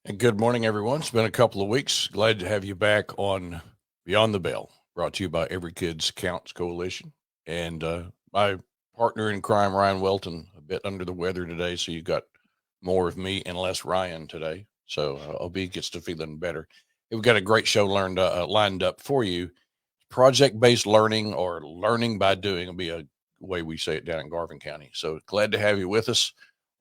And good morning, everyone. It's been a couple of weeks. Glad to have you back on Beyond the Bell, brought to you by Every Kids Counts Coalition. And my partner in crime, Ryan Welton, a bit under the weather today. So you got more of me and less Ryan today. So I hope he gets to feeling better. We've got a great show lined up for you. Project based learning or learning by doing will be a way we say it down in Garvin County. So glad to have you with us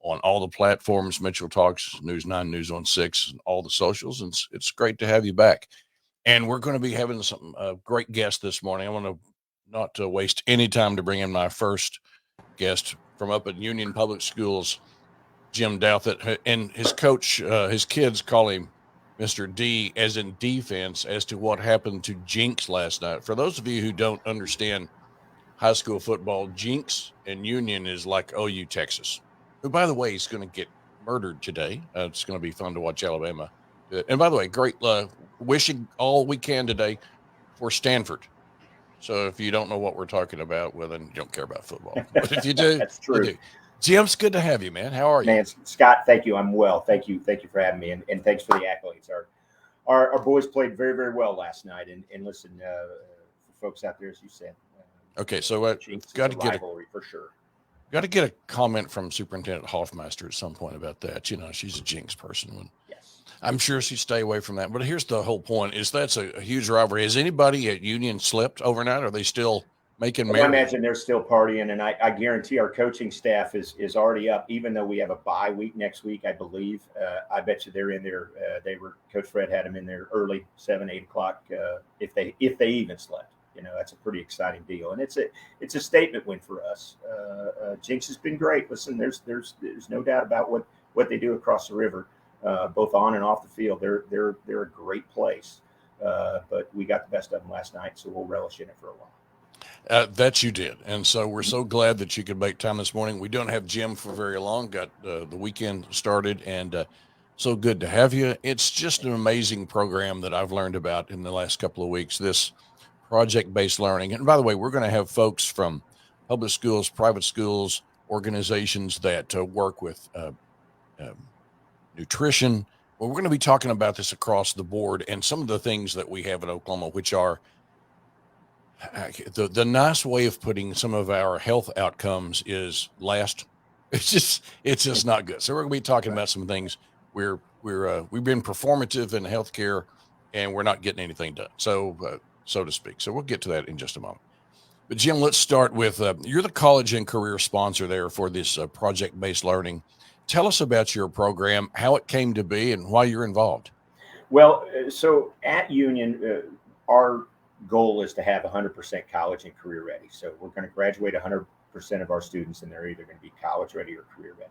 on all the platforms, Mitchell Talks, News 9, News on 6, and all the socials. And it's great to have you back. And we're going to be having some great guests this morning. I want to not to waste any time to bring in my first guest from up at Union Public Schools, Jim Douthit. And his coach, his kids call him Mr. D, as in defense, as to what happened to Jinx last night. For those of you who don't understand high school football, Jinx and Union is like OU Texas, who, by the way, is going to get murdered today. It's going to be fun to watch Alabama. And by the way, great wishing all we can today for Stanford. So if you don't know what we're talking about, well, then you don't care about football. But if you do, That's you true. do. Jim, it's good to have you, man. How are you? Man, Scott, thank you. I'm well. Thank you for having me, and thanks for the accolades. Our boys played very, very well last night. And listen, for folks out there, as you said, Okay, so Chiefs got is to a get rivalry for sure. got to get a comment from Superintendent Hoffmeister at some point about that. You know, she's a Jinx person. Yes. I'm sure she stay away from that. But here's the whole point: is that's a huge rivalry. Has anybody at Union slept overnight? Are they still making Well, I merry? imagine they're still partying, and I guarantee our coaching staff is already up. Even though we have a bye week next week, I believe. I bet you they're in there. Coach Fred had them in there early, 7, 8 o'clock, if they even slept. You know, that's a pretty exciting deal, and it's a statement win for us. Jinx has been great. Listen, there's no doubt about what they do across the river, both on and off the field. They're a great place, but we got the best of them last night, so we'll relish in it for a while. That you did. And so we're so glad that you could make time this morning. We don't have Jim for very long, got the weekend started, and so good to have you. It's just an amazing program that I've learned about in the last couple of weeks, this project based learning. And by the way, we're going to have folks from public schools, private schools, organizations that work with um, nutrition. Well, we're going to be talking about this across the board and some of the things that we have in Oklahoma, which are the nice way of putting some of our health outcomes is last. It's just not good. So we're going to be talking Right. about some things we've been performative in healthcare, and we're not getting anything done. So to speak. So we'll get to that in just a moment. But Jim, let's start with you're the college and career sponsor there for this project based learning. Tell us about your program, how it came to be, and why you're involved. Well, so at Union, our goal is to have 100% college and career ready. So we're going to graduate 100% of our students, and they're either going to be college ready or career ready.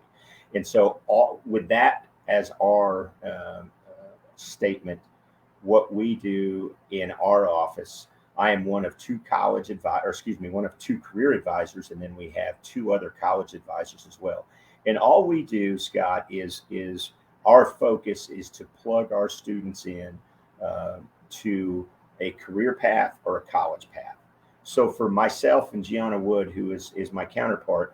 And so, with that as our statement, what we do in our office, I am one of two one of two career advisors, and then we have two other college advisors as well. And all we do, Scott, is our focus is to plug our students in to a career path or a college path. So for myself and Gianna Wood, who is my counterpart,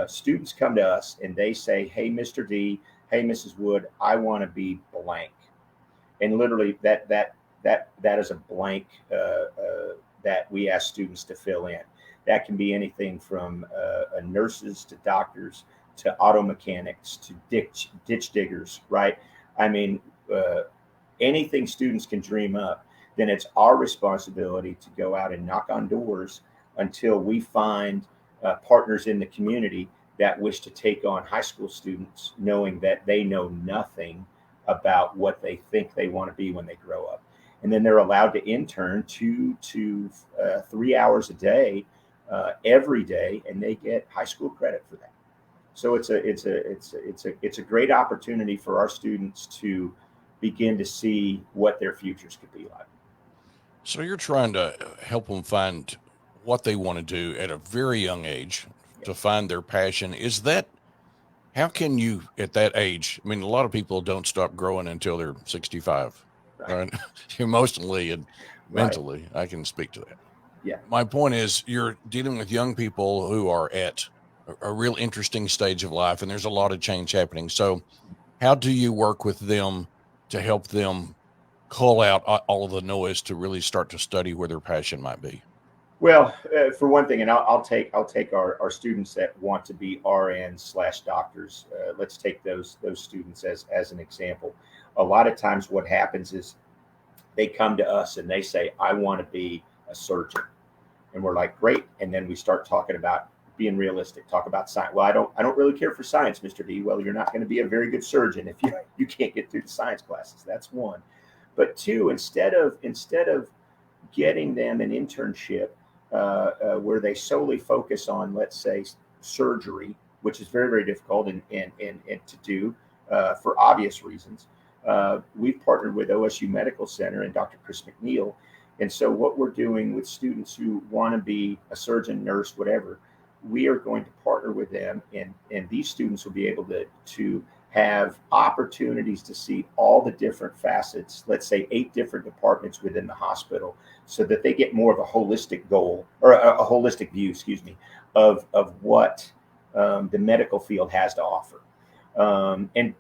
students come to us and they say, "Hey, Mr. D, hey, Mrs. Wood, I want to be blank," and literally that is a blank that we ask students to fill in. That can be anything from nurses to doctors to auto mechanics to ditch diggers, right? I mean, uh, anything students can dream up, then it's our responsibility to go out and knock on doors until we find partners in the community that wish to take on high school students, knowing that they know nothing about what they think they want to be when they grow up. And then they're allowed to intern 2 to 3 hours a day, every day, and they get high school credit for that. So it's a great opportunity for our students to begin to see what their futures could be like. So you're trying to help them find what they want to do at a very young age to Yes. find their passion. Is that how can you at that age? I mean, a lot of people don't stop growing until they're 65, Right. right? Emotionally and Right. mentally, I can speak to that. Yeah. My point is, you're dealing with young people who are at a real interesting stage of life, and there's a lot of change happening. So, how do you work with them to help them cull out all of the noise to really start to study where their passion might be? Well, for one thing, and I'll take our students that want to be RNs/doctors. Let's take those students as an example. A lot of times, what happens is they come to us and they say, "I want to be a surgeon," and we're like, "Great." And then we start talking about being realistic, talk about science. Well, I don't really care for science, Mr. D. Well, you're not going to be a very good surgeon if you can't get through the science classes. That's one. But two, instead of getting them an internship where they solely focus on, let's say, surgery, which is very, very difficult and to do for obvious reasons. We've partnered with OSU Medical Center and Dr. Chris McNeil. And so what we're doing with students who want to be a surgeon, nurse, whatever, we are going to partner with them, and these students will be able to have opportunities to see all the different facets, let's say 8 different departments within the hospital, so that they get more of a holistic goal, or a holistic view, of what the medical field has to offer. And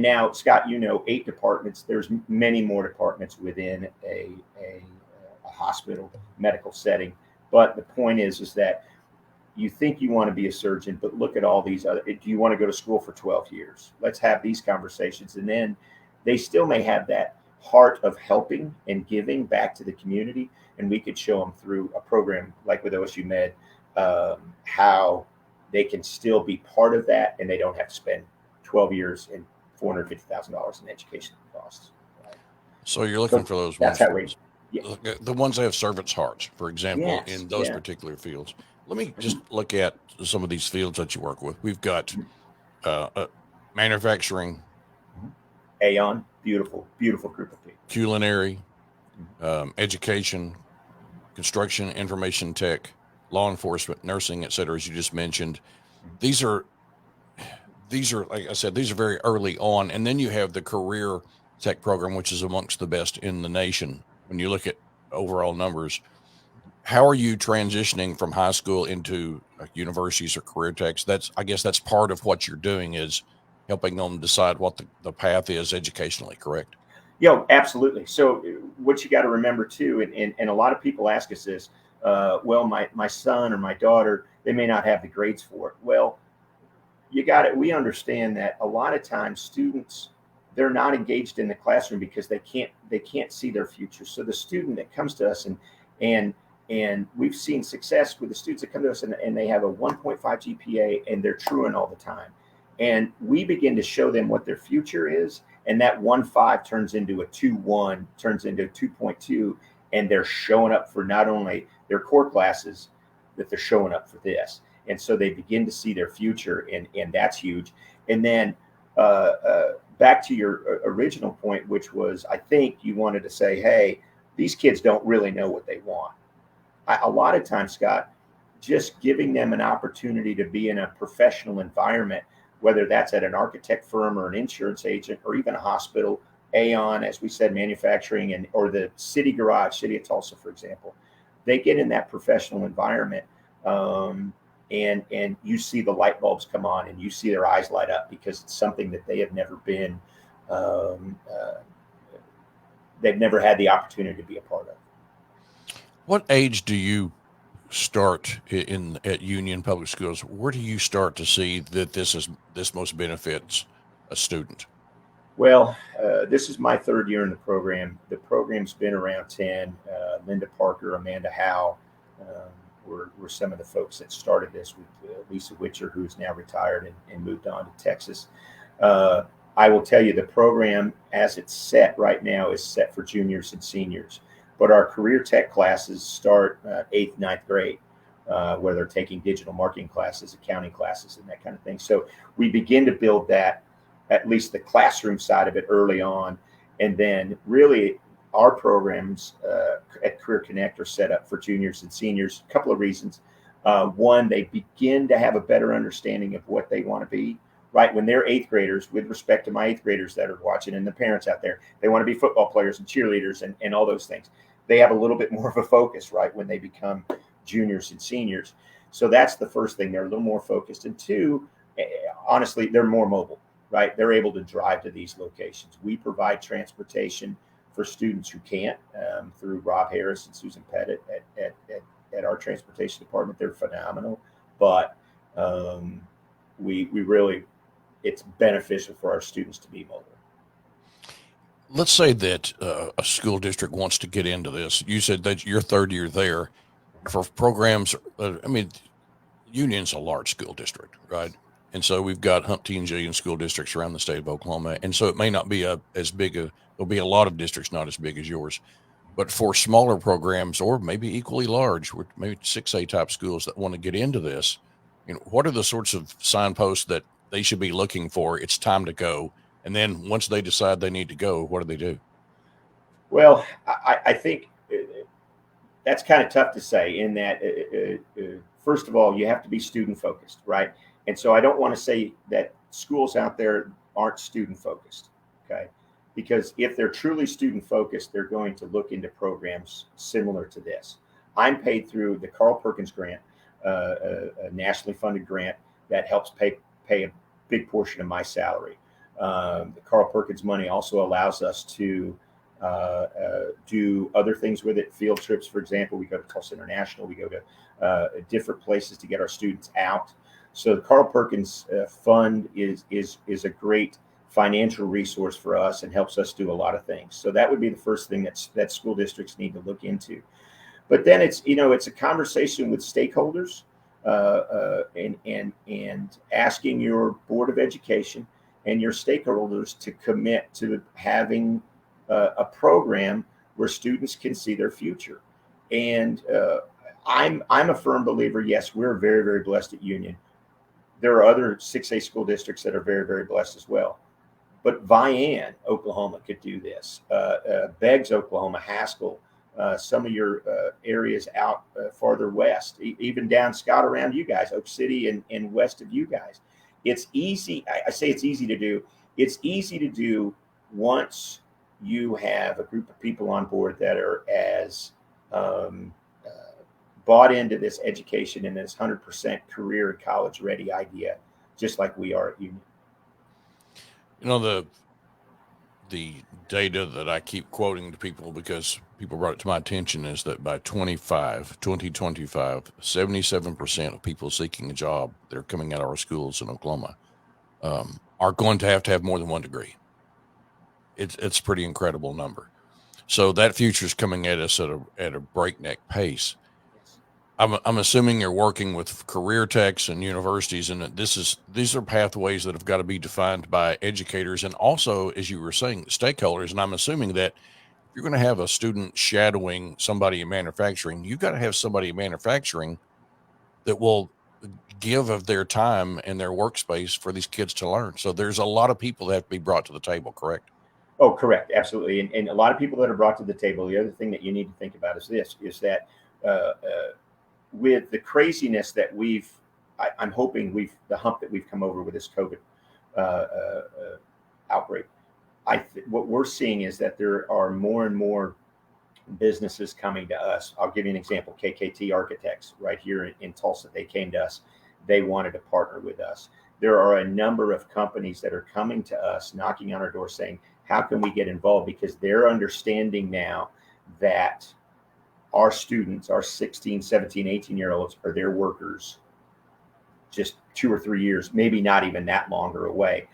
now, Scott, 8 departments. There's many more departments within a hospital medical setting. But the point is that you think you want to be a surgeon, but look at all these other. Do you want to go to school for 12 years? Let's have these conversations. And then they still may have that heart of helping and giving back to the community. And we could show them through a program like with OSU Med, how they can still be part of that, and they don't have to spend 12 years and $450,000 in education costs. So you're looking for those ones. That's how we. Yeah. The ones that have servants' hearts, for example, in those particular fields. Let me just look at some of these fields that you work with. We've got manufacturing, Aon, beautiful group of people. Culinary, education, construction, information tech, law enforcement, nursing, et cetera, as you just mentioned. These are, like I said, these are very early on. And then you have the career tech program, which is amongst the best in the nation. When you look at overall numbers, how are you transitioning from high school into universities or career techs? I guess that's part of what you're doing, is helping them decide what the path is educationally, correct? Absolutely. So what you got to remember too, and a lot of people ask us this, well, my son or my daughter, they may not have the grades for it. Well, we understand that a lot of times students, they're not engaged in the classroom because they can't see their future. So the student that comes to us and we've seen success with the students that come to us and they have a 1.5 GPA and they're truant all the time. And we begin to show them what their future is. And that 1.5 turns into a 2.1, turns into a 2.2. And they're showing up for not only their core classes, but they're showing up for this. And so they begin to see their future, and that's huge. And then back to your original point, which was, I think you wanted to say, hey, these kids don't really know what they want. A lot of times, Scott, just giving them an opportunity to be in a professional environment, whether that's at an architect firm or an insurance agent or even a hospital, Aon, as we said, manufacturing, or the city garage, City of Tulsa, for example, they get in that professional environment, and you see the light bulbs come on and you see their eyes light up because it's something that they have never been, they've never had the opportunity to be a part of. What age do you start at Union Public Schools? Where do you start to see that this most benefits a student? Well, this is my 3rd year in the program. The program's been around 10. Linda Parker, Amanda Howe were some of the folks that started this, with Lisa Witcher, who's now retired and moved on to Texas. I will tell you, the program as it's set right now is set for juniors and seniors. But our career tech classes start 8th, 9th grade, where they're taking digital marketing classes, accounting classes, and that kind of thing. So we begin to build that, at least the classroom side of it, early on. And then really our programs at Career Connect are set up for juniors and seniors. A couple of reasons. One, they begin to have a better understanding of what they want to be. Right, when they're 8th graders, with respect to my 8th graders that are watching and the parents out there, they want to be football players and cheerleaders and all those things. They have a little bit more of a focus, right, when they become juniors and seniors. So that's the first thing. They're a little more focused. And 2, honestly, they're more mobile. right? They're able to drive to these locations. We provide transportation for students who can't, through Rob Harris and Susan Pettit at our transportation department. They're phenomenal, but we really, it's beneficial for our students to be mobile. Let's say that a school district wants to get into this. You said that your third year there for programs. I mean, Union's a large school district, right? And so we've got umpteen jillion school districts around the state of Oklahoma. And so it may not be as big there'll be a lot of districts not as big as yours. But for smaller programs or maybe equally large, maybe 6A type schools that want to get into this, what are the sorts of signposts that they should be looking for? It's time to go. And then once they decide they need to go, what do they do? Well, I think that's kind of tough to say in that, first of all, you have to be student focused, right? And so I don't want to say that schools out there aren't student focused, okay? Because if they're truly student focused, they're going to look into programs similar to this. I'm paid through the Carl Perkins grant, a nationally funded grant that helps pay a big portion of my salary. The Carl Perkins money also allows us to do other things with it. Field trips, for example, we go to Tulsa International, we go to different places to get our students out. So the Carl Perkins fund is a great financial resource for us and helps us do a lot of things. So that would be the first thing that school districts need to look into. But then it's a conversation with stakeholders, and asking your Board of Education and your stakeholders to commit to having a program where students can see their future. And I'm a firm believer. Yes, we're very, very blessed at Union. There are other 6A school districts that are very, very blessed as well. But Vian, Oklahoma, could do this. Beggs, Oklahoma, Haskell, some of your areas out farther west, even down Scott around you guys, Oak City and west of you guys. It's easy. I say it's easy to do. It's easy to do once you have a group of people on board that are as bought into this education and this 100% career and college ready idea, just like we are at Union. The data that I keep quoting to people because people brought it to my attention is that by 2025, 77% of people seeking a job that are coming out of our schools in Oklahoma are going to have more than one degree. It's a pretty incredible number. So that future is coming at us at a breakneck pace. I'm assuming you're working with career techs and universities, and these are pathways that have got to be defined by educators and also, as you were saying, stakeholders. And I'm assuming that if you're going to have a student shadowing somebody in manufacturing, you've got to have somebody in manufacturing that will give of their time and their workspace for these kids to learn. So there's a lot of people that have to be brought to the table, correct? Oh, correct. Absolutely. And a lot of people that are brought to the table. The other thing that you need to think about is that with the craziness that I'm hoping the hump that we've come over with this COVID outbreak, what we're seeing is that there are more and more businesses coming to us. I'll give you an example. KKT Architects right here in Tulsa, they came to us. They wanted to partner with us. There are a number of companies that are coming to us, knocking on our door saying, how can we get involved? Because they're understanding now that our students, our 16, 17, 18-year-olds are their workers just 2 or 3 years, maybe not even that longer away.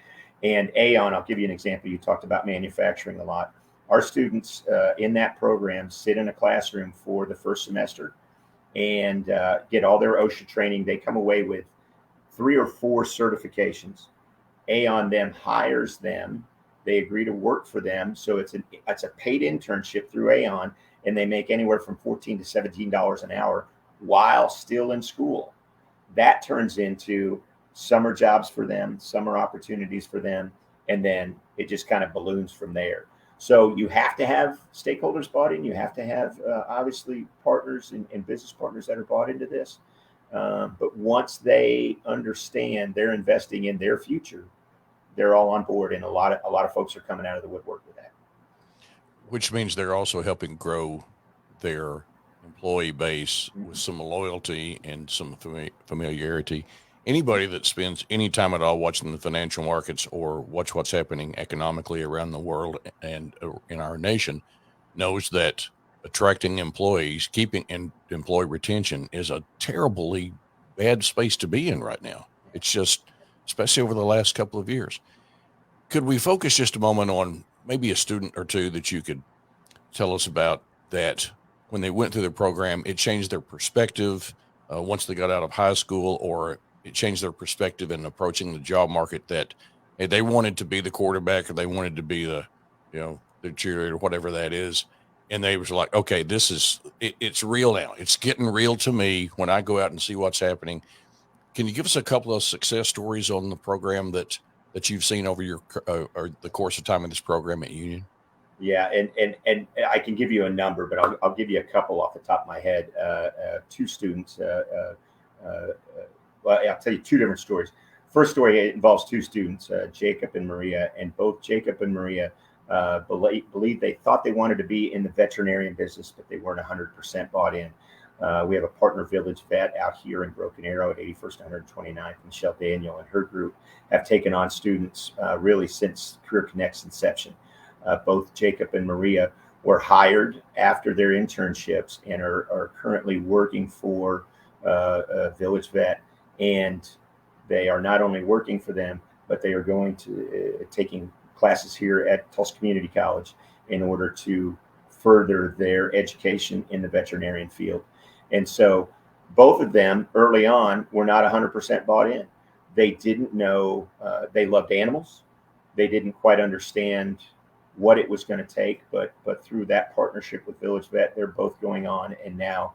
And Aon, I'll give you an example. You talked about manufacturing a lot. Our students in that program sit in a classroom for the first semester and get all their OSHA training. They come away with 3 or 4 certifications. Aon then hires them. They agree to work for them. So it's a paid internship through Aon, and they make anywhere from $14 to $17 an hour while still in school. That turns into summer jobs for them, summer opportunities for them, and then it just kind of balloons from there. So you have to have stakeholders bought in. You have to have, obviously, partners and business partners that are bought into this. But once they understand they're investing in their future, they're all on board, and a lot of folks are coming out of the woodwork with that. Which means they're also helping grow their employee base Mm-hmm. with some loyalty and some familiarity. anybody that spends any time at all watching the financial markets or watch what's happening economically around the world and in our nation knows that attracting employees, keeping and employee retention is a terribly bad space to be in right now. It's just, especially over the last couple of years. Could we focus just a moment on maybe a student or two that you could tell us about that when they went through the program, it changed their perspective once they got out of high school, or it changed their perspective in approaching the job market that hey, they wanted to be the quarterback or they wanted to be the cheerleader, whatever that is. And they was like, okay, it's real now. It's getting real to me when I go out and see what's happening. Can you give us a couple of success stories on the program that you've seen over your or the course of time in this program at Union? Yeah, and I can give you a number, but I'll give you a couple off the top of my head. Two students. Well, I'll tell you two different stories. First story involves two students, Jacob and Maria, and both Jacob and Maria believe they thought they wanted to be in the veterinarian business, but they weren't 100% bought in. We have a partner village vet out here in Broken Arrow at 81st and 129th. Michelle Daniel and her group have taken on students really since Career Connect's inception. Both Jacob and Maria were hired after their internships and are currently working for Village Vet. And they are not only working for them, but they are going to taking classes here at Tulsa Community College in order to further their education in the veterinarian field. And so both of them early on were not 100% bought in. They didn't know, they loved animals. They didn't quite understand what it was going to take, but through that partnership with Village Vet, they're both going on and now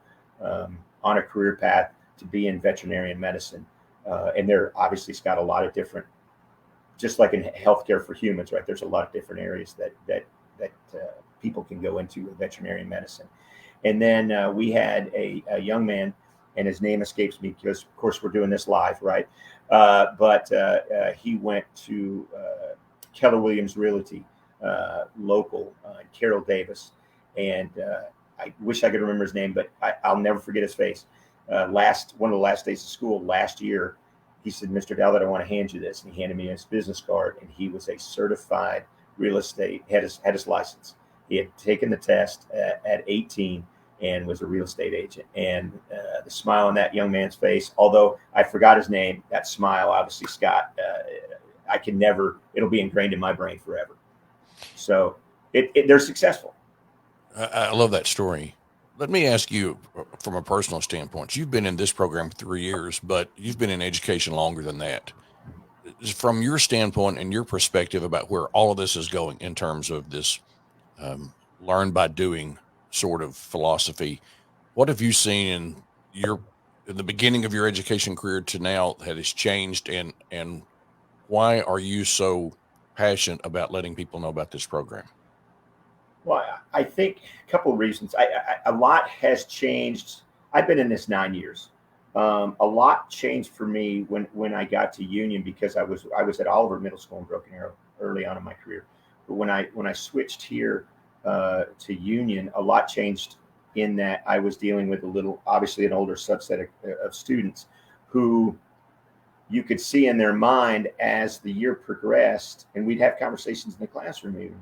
on a career path to be in veterinarian medicine. And they're obviously got a lot of different, just like in healthcare for humans, right? There's a lot of different areas that people can go into with veterinarian medicine. And then we had a young man, and his name escapes me because, of course, we're doing this live, right? But he went to Keller Williams Realty, local, Carroll Davis. And I wish I could remember his name, but I'll never forget his face. One of the last days of school last year, he said, "Mr. Douthit, I want to hand you this." And he handed me his business card, and he was a certified real estate, had his license. He had taken the test at 18 and was a real estate agent. And the smile on that young man's face, although I forgot his name, that smile, obviously, Scott, it'll be ingrained in my brain forever. So they're successful. I love that story. Let me ask you from a personal standpoint. You've been in this program 3 years, but you've been in education longer than that. From your standpoint and your perspective about where all of this is going in terms of this learn by doing sort of philosophy, what have you seen in the beginning of your education career to now that has changed, and why are you so passionate about letting people know about this program? Well, I think a couple of reasons. A lot has changed. I've been in this 9 years. A lot changed for me when I got to Union because I was at Oliver Middle School in Broken Arrow early on in my career. But when I switched here to Union, a lot changed in that I was dealing with obviously an older subset of students who you could see in their mind as the year progressed, and we'd have conversations in the classroom even.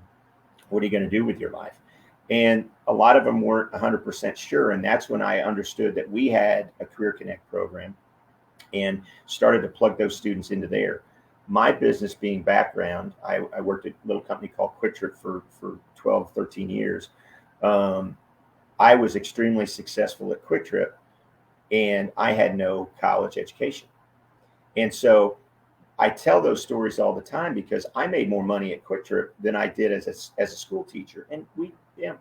What are you going to do with your life? And a lot of them weren't 100% sure. And that's when I understood that we had a Career Connect program and started to plug those students into there. My business being background, I worked at a little company called Quick Trip for 12, 13 years. I was extremely successful at Quick Trip, and I had no college education. And so I tell those stories all the time because I made more money at Quick Trip than I did as a school teacher. And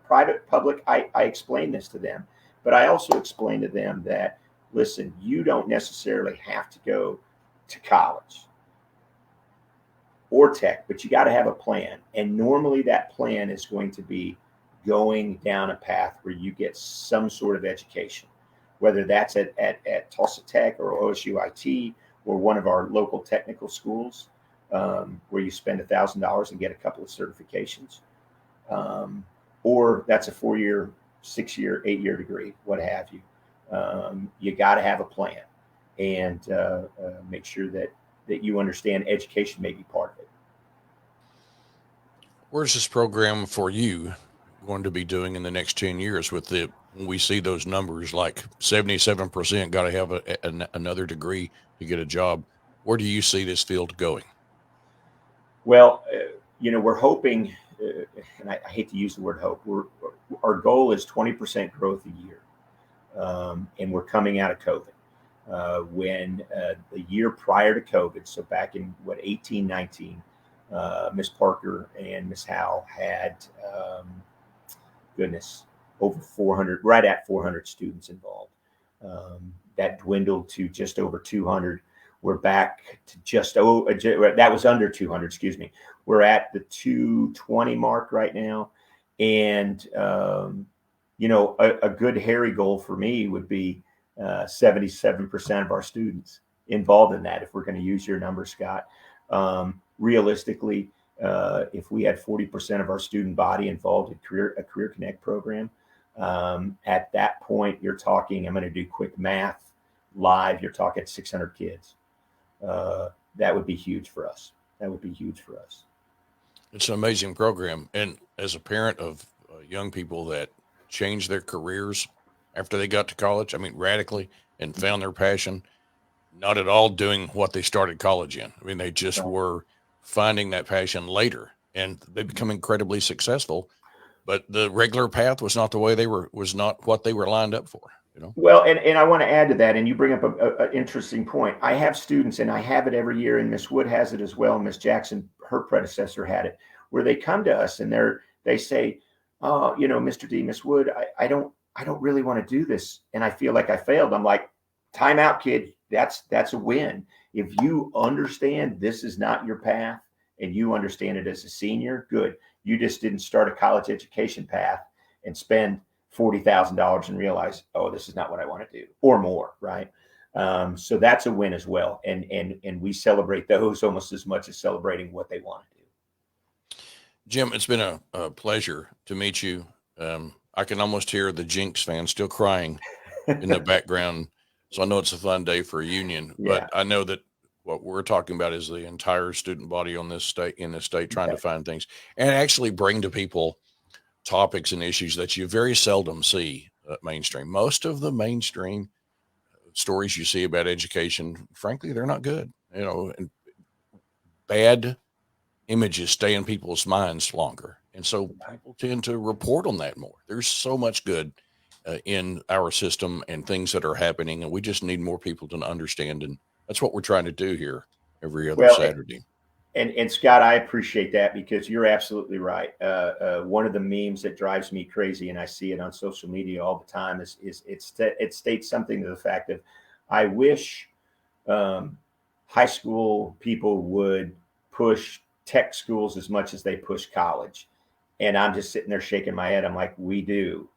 private, public, I explained this to them, but I also explained to them that, listen, you don't necessarily have to go to college or tech, but you got to have a plan. And normally that plan is going to be going down a path where you get some sort of education, whether that's at Tulsa Tech or OSU IT, or one of our local technical schools where you spend $1,000 and get a couple of certifications. Or that's a 4-year, 6-year, 8-year degree, what have you. You got to have a plan. and make sure that you understand education may be part of it. Where's this program for you going to be doing in the next 10 years when we see those numbers like 77% got to have another degree to get a job? Where do you see this field going? Well, we're hoping, and I hate to use the word hope. Our goal is 20% growth a year, and we're coming out of COVID. When the year prior to COVID, so back in 1819, Miss Parker and Miss Howell had, over 400, right at 400 students involved. That dwindled to just over 200. We're back to that was under 200, excuse me. We're at the 220 mark right now. And, a good hairy goal for me would be 77% of our students involved in that, if we're going to use your number, Scott. Realistically, if we had 40% of our student body involved in a Career Connect program, at that point, you're talking, I'm going to do quick math live, you're talking 600 kids. That would be huge for us. It's an amazing program. And as a parent of young people that changed their careers after they got to college, I mean, radically, and found their passion, not at all doing what they started college in. I mean, they just were finding that passion later, and they become incredibly successful. But the regular path was not what they were lined up for. Well, and I want to add to that, and you bring up an interesting point. I have students, and I have it every year, and Miss Wood has it as well. Miss Jackson, her predecessor, had it, where they come to us and they say, "Oh, Mr. D, Miss Wood, I don't really want to do this, and I feel like I failed." I'm like, "Time out, kid. That's a win. If you understand this is not your path, and you understand it as a senior, good. You just didn't start a college education path and spend $40,000 and realize, oh, this is not what I want to do, or more, right?" So that's a win as well, and we celebrate those almost as much as celebrating what they want to do. Jim, it's been a pleasure to meet you. I can almost hear the Jinx fans still crying in the background, so I know it's a fun day for a union. Yeah. But I know that what we're talking about is the entire student body in this state, trying to find things and actually bring to people topics and issues that you very seldom see mainstream. Most of the mainstream stories you see about education, frankly, they're not good. And bad images stay in people's minds longer, and so people tend to report on that more. There's so much good in our system and things that are happening, and we just need more people to understand. And that's what we're trying to do here every other Saturday. And Scott, I appreciate that, because you're absolutely right. One of the memes that drives me crazy, and I see it on social media all the time, is it states something to the fact of, I wish high school people would push tech schools as much as they push college. And I'm just sitting there shaking my head. I'm like, we do,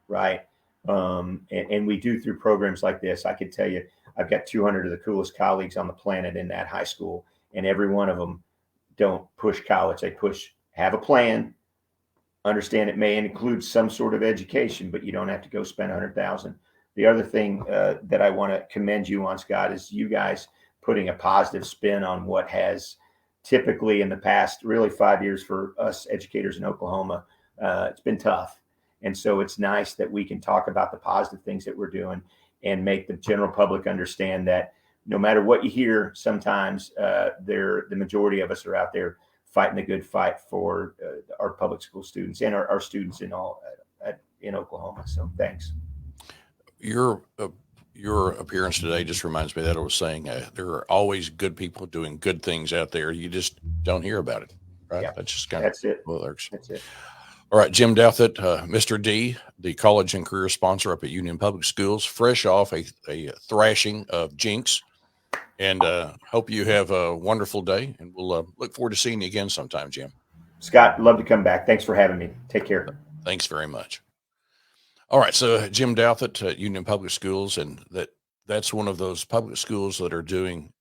right? And we do through programs like this. I could tell you, I've got 200 of the coolest colleagues on the planet in that high school, and every one of them don't push college. They have a plan, understand it may include some sort of education, but you don't have to go spend 100,000. The other thing that I want to commend you on, Scott, is you guys putting a positive spin on what has typically in the past, really 5 years for us educators in Oklahoma, it's been tough. And so it's nice that we can talk about the positive things that we're doing and make the general public understand that no matter what you hear, sometimes the majority of us are out there fighting the good fight for our public school students and our students in Oklahoma. So thanks. Your appearance today just reminds me that I was saying there are always good people doing good things out there. You just don't hear about it, right? Yeah, That's just kind of it. Well, that's it. All right, Jim Douthit, Mr. D, the college and career sponsor up at Union Public Schools, fresh off a thrashing of Jinx. And hope you have a wonderful day. And we'll look forward to seeing you again sometime, Jim. Scott, love to come back. Thanks for having me. Take care. Thanks very much. All right, so Jim Douthit at Union Public Schools, and that's one of those public schools that are doing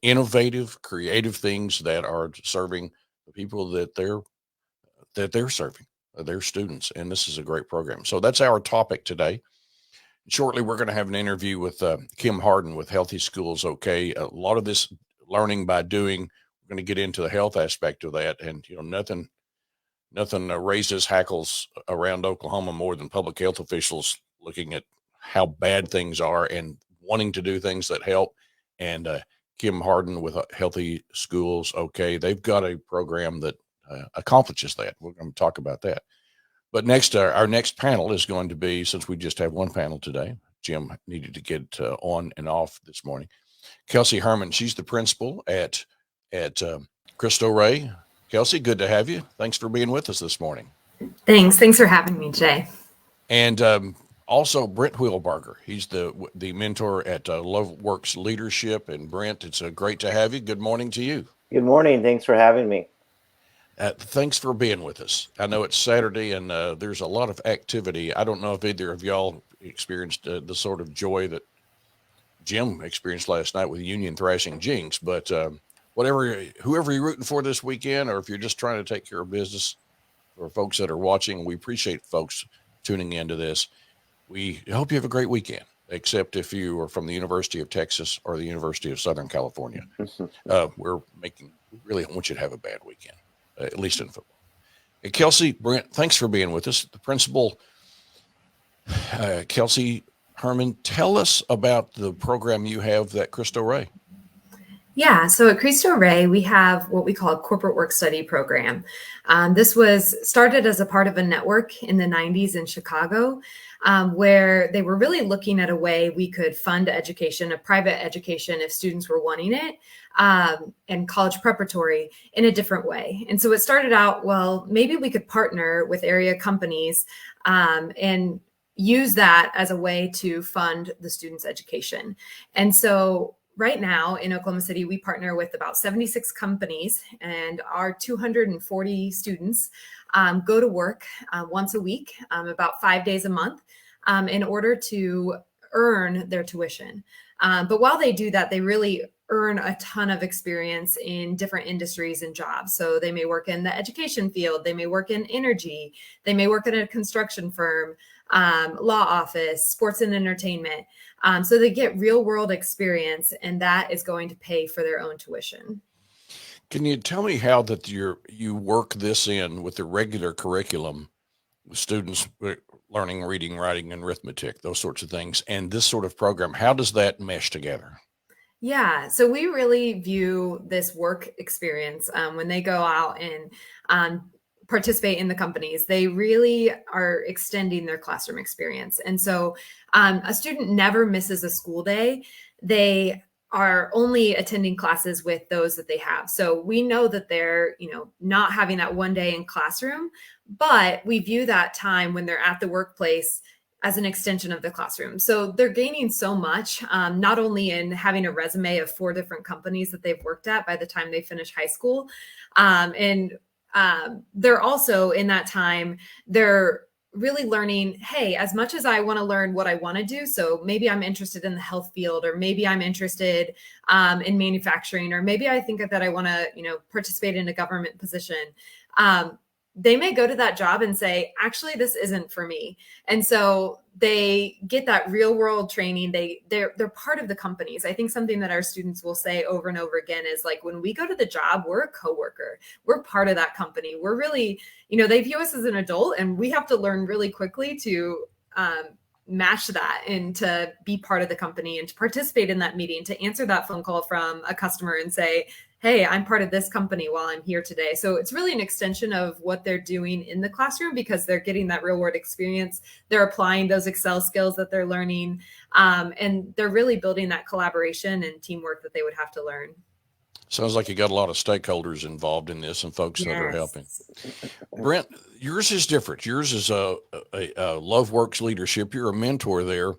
innovative, creative things that are serving the people that they're serving, their students, and this is a great program. So that's our topic today. Shortly, we're going to have an interview with Kim Harden with Healthy Schools OK. A lot of this learning by doing, we're going to get into the health aspect of that. And, nothing raises hackles around Oklahoma more than public health officials looking at how bad things are and wanting to do things that help. And Kim Harden with Healthy Schools OK, they've got a program that accomplishes that. We're going to talk about that. But next, our next panel is going to be, since we just have one panel today, Jim needed to get on and off this morning. Kelsey Herman, she's the principal at Cristo Rey. Kelsey, good to have you. Thanks for being with us this morning. Thanks for having me, Jay. And also Brent Wheelbarger. He's the mentor at LoveWorks Leadership. And Brent, it's great to have you. Good morning to you. Good morning. Thanks for having me. Thanks for being with us. I know it's Saturday and there's a lot of activity. I don't know if either of y'all experienced the sort of joy that Jim experienced last night with Union thrashing Jinx, but whoever you're rooting for this weekend, or if you're just trying to take care of business, for folks that are watching, we appreciate folks tuning into this. We hope you have a great weekend, except if you are from the University of Texas or the University of Southern California. We really want you to have a bad weekend. At least in football. And Kelsey, Brent, thanks for being with us. The principal, Kelsey Herman, tell us about the program you have at Cristo Rey. Yeah, so at Cristo Rey, we have what we call a corporate work study program. This was started as a part of a network in the 90s in Chicago, where they were really looking at a way we could fund education, a private education if students were wanting it, and college preparatory in a different way. And so it started out, well, maybe we could partner with area companies and use that as a way to fund the students' education. And so right now in Oklahoma City, we partner with about 76 companies, and our 240 students go to work once a week, about 5 days a month, in order to earn their tuition. But while they do that, they really earn a ton of experience in different industries and jobs. So they may work in the education field, they may work in energy, they may work in a construction firm, law office, sports and entertainment. So they get real world experience, and that is going to pay for their own tuition. Can you tell me how that you work this in with the regular curriculum with students learning reading, writing, and arithmetic, those sorts of things, and this sort of program? How does that mesh together? Yeah, so we really view this work experience when they go out and participate in the companies, they really are extending their classroom experience. And so a student never misses a school day. They are only attending classes with those that they have. So we know that they're, not having that one day in classroom, but we view that time when they're at the workplace as an extension of the classroom. So they're gaining so much, not only in having a resume of 4 different companies that they've worked at by the time they finish high school. They're also in that time, they're really learning, hey, as much as I want to learn what I want to do, so maybe I'm interested in the health field, or maybe I'm interested in manufacturing, or maybe I think that I want to, participate in a government position. They may go to that job and say, actually, this isn't for me. And so they get that real world training. They're part of the companies. I think something that our students will say over and over again is like, when we go to the job, we're a coworker. We're part of that company. We're really, they view us as an adult, and we have to learn really quickly to match that and to be part of the company and to participate in that meeting, to answer that phone call from a customer and say, hey, I'm part of this company while I'm here today. So it's really an extension of what they're doing in the classroom, because they're getting that real world experience. They're applying those Excel skills that they're learning, and they're really building that collaboration and teamwork that they would have to learn. Sounds like you got a lot of stakeholders involved in this and folks that are helping. Brent, yours is different. Yours is a LoveWorks Leadership. You're a mentor there.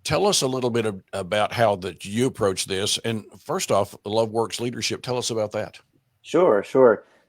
Tell us a little bit about how that you approach this. And first off, LoveWorks Leadership, tell us about that. Sure.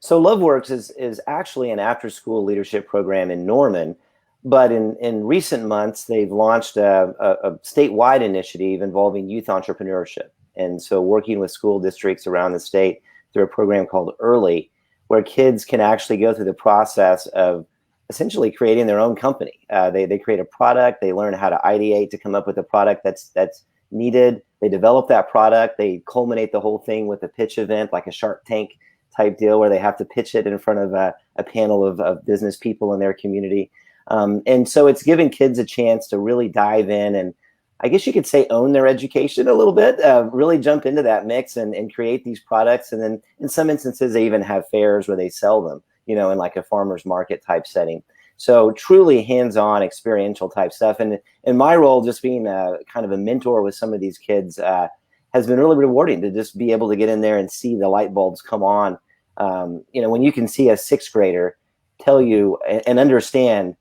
So LoveWorks is actually an after-school leadership program in Norman, but in recent months, they've launched a statewide initiative involving youth entrepreneurship. And so working with school districts around the state through a program called Early, where kids can actually go through the process of essentially creating their own company. They create a product. They learn how to ideate to come up with a product that's needed. They develop that product. They culminate the whole thing with a pitch event, like a Shark Tank type deal, where they have to pitch it in front of a panel of business people in their community. And so it's giving kids a chance to really dive in and, I guess you could say, own their education a little bit, really jump into that mix and create these products. And then in some instances, they even have fairs where they sell them, in like a farmer's market type setting. So truly hands-on experiential type stuff. And in my role, just being kind of a mentor with some of these kids has been really rewarding to just be able to get in there and see the light bulbs come on. When you can see a sixth grader tell you and understand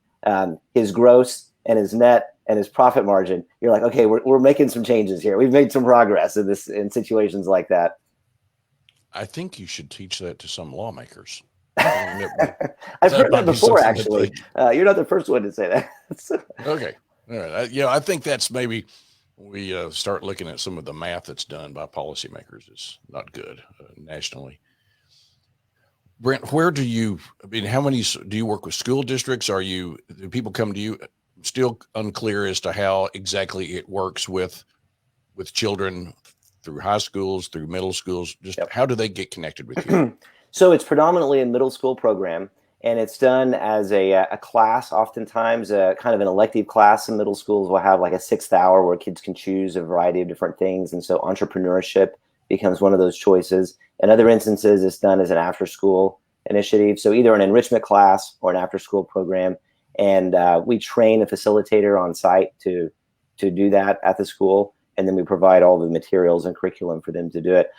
his gross and his net and his profit margin, you're like, okay, we're making some changes here. We've made some progress in situations like that. I think you should teach that to some lawmakers. I've heard that before, actually. You're not the first one to say that. Okay. All right. I think that's maybe we start looking at some of the math that's done by policymakers is not good nationally. Brent, how many do you work with school districts? Do people come to you? Still unclear as to how exactly it works with children through high schools, through middle schools. Just Yep. How do they get connected with you? So it's predominantly a middle school program, and it's done as a class. Oftentimes, kind of an elective class in middle schools will have like a 6th hour where kids can choose a variety of different things, and so entrepreneurship becomes one of those choices. In other instances, it's done as an after-school initiative, so either an enrichment class or an after-school program. And we train a facilitator on site to do that at the school, and then we provide all the materials and curriculum for them to do it.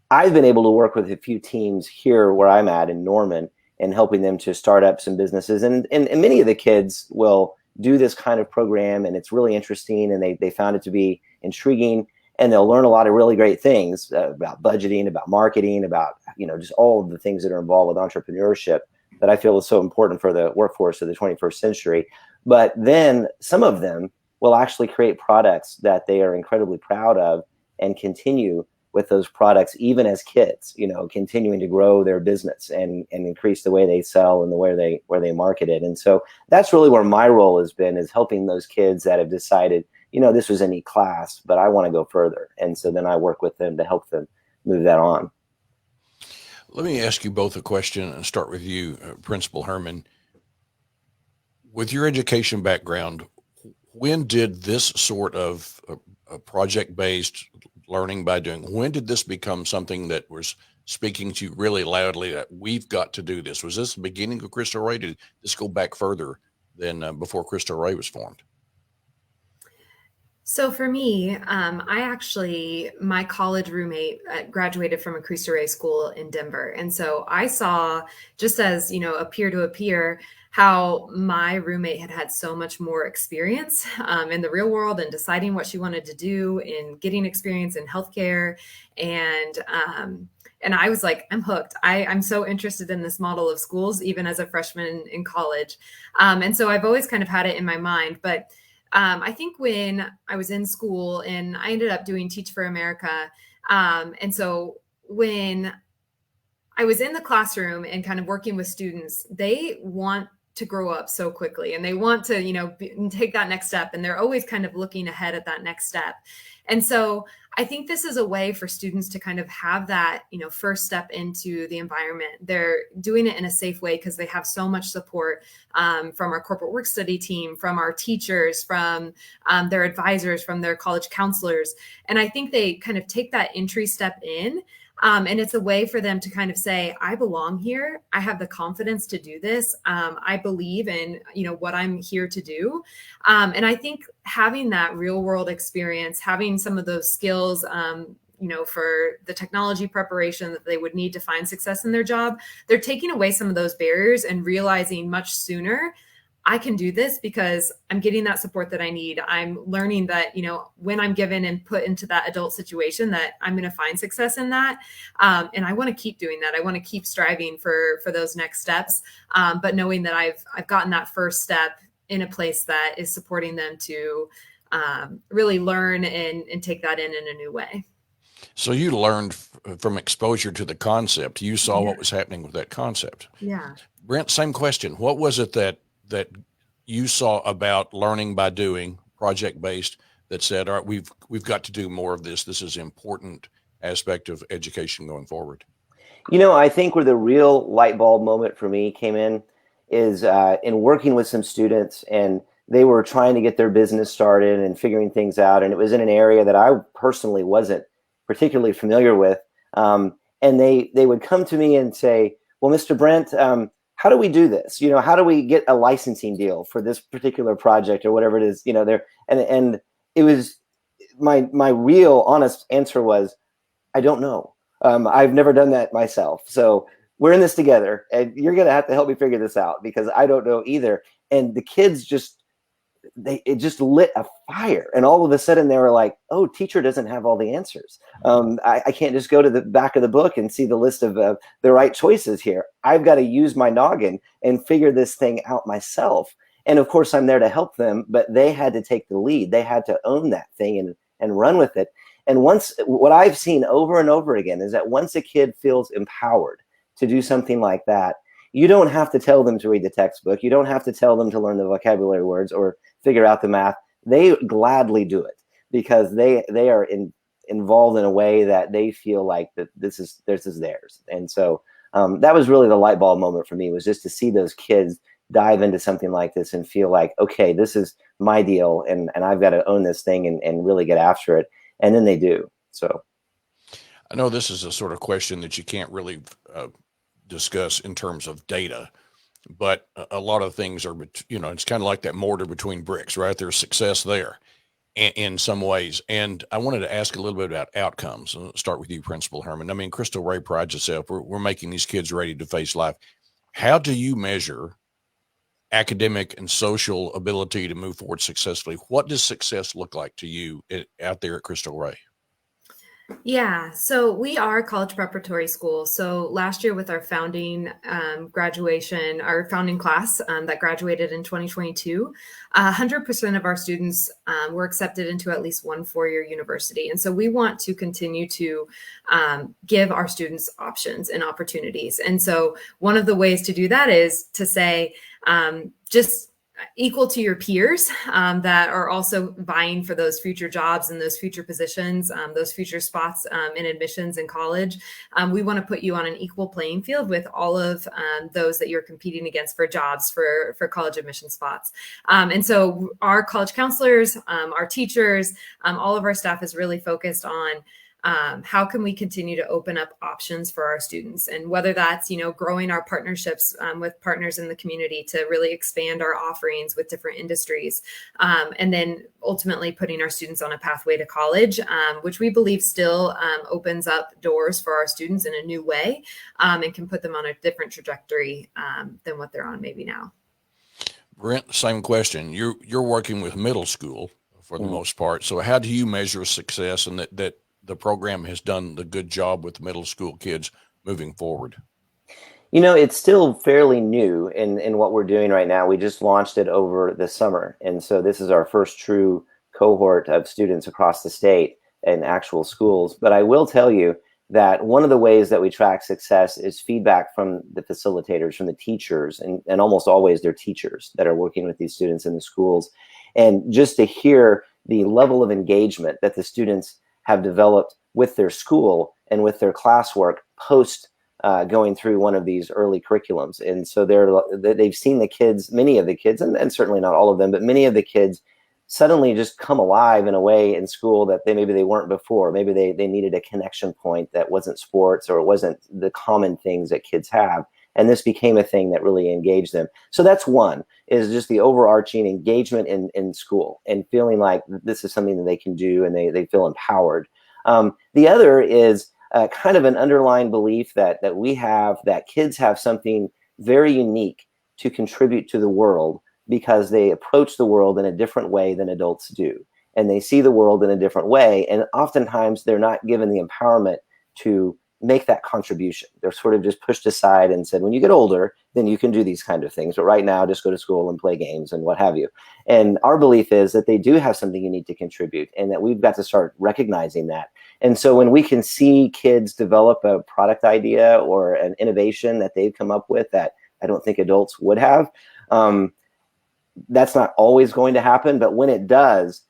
I've been able to work with a few teams here where I'm at in Norman and helping them to start up some businesses. And many of the kids will do this kind of program, and it's really interesting, and they found it to be intriguing, and they'll learn a lot of really great things about budgeting, about marketing, about just all of the things that are involved with entrepreneurship that I feel is so important for the workforce of the 21st century. But then some of them will actually create products that they are incredibly proud of and continue with those products even as kids, continuing to grow their business and increase the way they sell and the way they market it. And so that's really where my role has been, is helping those kids that have decided, this was a neat class, but I want to go further. And so then I work with them to help them move that on. Let me ask you both a question and start with you, Principal Herman. With your education background, when did this sort of project-based learning by doing, when did this become something that was speaking to you really loudly that we've got to do this? Was this the beginning of Cristo Rey? Did this go back further than before Cristo Rey was formed? So for me, my college roommate graduated from a Cristo Rey school in Denver. And so I saw, just as, a peer to a peer, how my roommate had so much more experience in the real world and deciding what she wanted to do and getting experience in healthcare. And I was like, I'm hooked. I'm so interested in this model of schools, even as a freshman in college. And so I've always kind of had it in my mind. But I think when I was in school, and I ended up doing Teach for America. And so when I was in the classroom and kind of working with students, they want to grow up so quickly, and they want to, take that next step. And they're always kind of looking ahead at that next step. And so I think this is a way for students to kind of have that, first step into the environment. They're doing it in a safe way because they have so much support from our corporate work study team, from our teachers, from their advisors, from their college counselors. And I think they kind of take that entry step in. And it's a way for them to kind of say, I belong here. I have the confidence to do this. I believe in, what I'm here to do. And I think having that real world experience, having some of those skills, for the technology preparation that they would need to find success in their job, they're taking away some of those barriers and realizing much sooner, I can do this because I'm getting that support that I need. I'm learning that, when I'm given and put into that adult situation, that I'm going to find success in that. And I want to keep doing that. I want to keep striving for those next steps. But knowing that I've gotten that first step in a place that is supporting them to really learn and take that in a new way. So you learned from exposure to the concept. You saw Yeah. what was happening with that concept. Yeah. Brent, same question. What was it that you saw about learning by doing, project based, that said, all right, we've got to do more of this. This is an important aspect of education going forward. You know, I think where the real light bulb moment for me came in is in working with some students, and they were trying to get their business started and figuring things out. And it was in an area that I personally wasn't particularly familiar with. And they would come to me and say, well, Mr. Brent, how do we do this? You know, how do we get a licensing deal for this particular project or whatever it is? You know, there, and it was my real honest answer was, I don't know. I've never done that myself. So we're in this together, and you're going to have to help me figure this out because I don't know either. And the kids it just lit a fire. And all of a sudden they were like, oh, teacher doesn't have all the answers. I can't just go to the back of the book and see the list of the right choices here. I've got to use my noggin and figure this thing out myself. And of course I'm there to help them, but they had to take the lead. They had to own that thing and run with it. And what I've seen over and over again is that once a kid feels empowered to do something like that, you don't have to tell them to read the textbook. You don't have to tell them to learn the vocabulary words or figure out the math. They gladly do it because they are involved in a way that they feel like that this is theirs. And so that was really the light bulb moment for me, was just to see those kids dive into something like this and feel like, okay, this is my deal, and I've got to own this thing and really get after it. And then they do. So I know this is a sort of question that you can't really discuss in terms of data, but a lot of things are, it's kind of like that mortar between bricks, right? There's success there in some ways. And I wanted to ask a little bit about outcomes. I'll start with you, Principal Herman. I mean, Crystal Ray prides itself. We're making these kids ready to face life. How do you measure academic and social ability to move forward successfully? What does success look like to you out there at Crystal Ray? Yeah, so we are a college preparatory school. So last year with our founding graduation, our founding class that graduated in 2022, 100% of our students were accepted into at least one four-year university. And so we want to continue to give our students options and opportunities. And so one of the ways to do that is to say, just equal to your peers that are also vying for those future jobs and those future positions, those future spots in admissions in college. We want to put you on an equal playing field with all of those that you're competing against for jobs, for college admission spots. And so our college counselors, our teachers, all of our staff is really focused on how can we continue to open up options for our students, and whether that's, growing our partnerships with partners in the community to really expand our offerings with different industries, and then ultimately putting our students on a pathway to college, which we believe still opens up doors for our students in a new way, and can put them on a different trajectory than what they're on maybe now. Brent, same question. You're working with middle school for the most part. So how do you measure success, and that the program has done the good job with middle school kids moving forward? It's still fairly new in what we're doing right now. We just launched it over the summer. And so this is our first true cohort of students across the state in actual schools. But I will tell you that one of the ways that we track success is feedback from the facilitators, from the teachers, and almost always they're teachers that are working with these students in the schools. And just to hear the level of engagement that the students have developed with their school and with their classwork post going through one of these early curriculums. And so they've seen the kids, many of the kids, and certainly not all of them, but many of the kids suddenly just come alive in a way in school that maybe they weren't before. Maybe they needed a connection point that wasn't sports, or it wasn't the common things that kids have. And this became a thing that really engaged them. So that's one, is just the overarching engagement in school and feeling like this is something that they can do, and they feel empowered. The other is kind of an underlying belief that we have, that kids have something very unique to contribute to the world because they approach the world in a different way than adults do. And they see the world in a different way. And oftentimes they're not given the empowerment to make that contribution. They're sort of just pushed aside and said, when you get older, then you can do these kind of things. But right now, just go to school and play games and what have you. And our belief is that they do have something you need to contribute, and that we've got to start recognizing that. And so when we can see kids develop a product idea or an innovation that they've come up with that I don't think adults would have, that's not always going to happen. But when it does,